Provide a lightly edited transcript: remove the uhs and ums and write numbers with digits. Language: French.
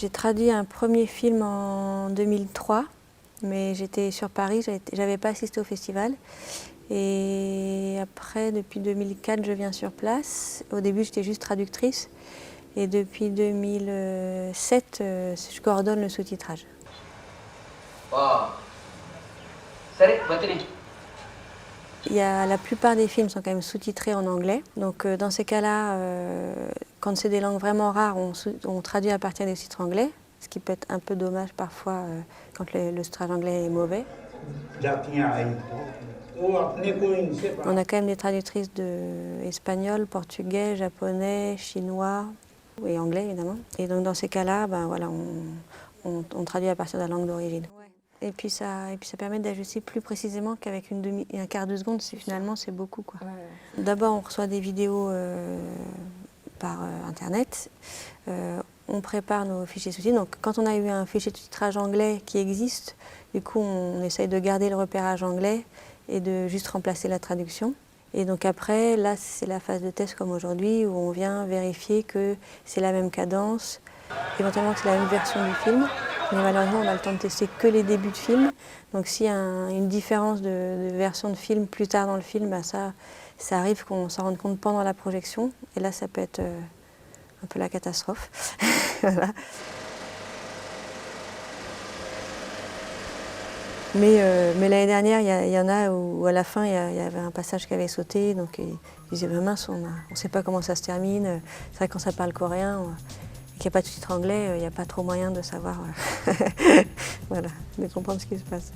J'ai traduit un premier film en 2003, mais j'étais sur Paris, j'avais pas assisté au festival. Et après, depuis 2004, je viens sur place. Au début, j'étais juste traductrice. Et depuis 2007, je coordonne le sous-titrage. La plupart des films sont quand même sous-titrés en anglais. Donc dans ces cas-là, quand c'est des langues vraiment rares, on traduit à partir des titres anglais, ce qui peut être un peu dommage parfois quand le sous-titrage anglais est mauvais. On a quand même des traductrices espagnol, portugais, japonais, chinois et anglais évidemment. Et donc dans ces cas-là, ben, voilà, on traduit à partir de la langue d'origine. Et puis ça permet d'ajuster plus précisément qu'avec un quart de seconde, finalement c'est beaucoup, quoi. Ouais. D'abord on reçoit des vidéos par internet, on prépare nos fichiers sous-titres. Donc quand on a eu un fichier de titrage anglais qui existe, du coup on essaye de garder le repérage anglais et de juste remplacer la traduction. Et donc après, là c'est la phase de test comme aujourd'hui où on vient vérifier que c'est la même cadence, éventuellement que c'est la même version du film. Mais malheureusement, on a le temps de tester que les débuts de film. Donc s'il y a une différence de version de film plus tard dans le film, bah ça arrive qu'on s'en rende compte pendant la projection. Et là, ça peut être un peu la catastrophe. Voilà. Mais l'année dernière, il y en a où à la fin, il y avait un passage qui avait sauté. Donc ils disaient, bah, mince, on ne sait pas comment ça se termine. C'est vrai que quand ça parle coréen, qu'il n'y a pas de titre anglais, il n'y a pas trop moyen de savoir, voilà, de comprendre ce qui se passe.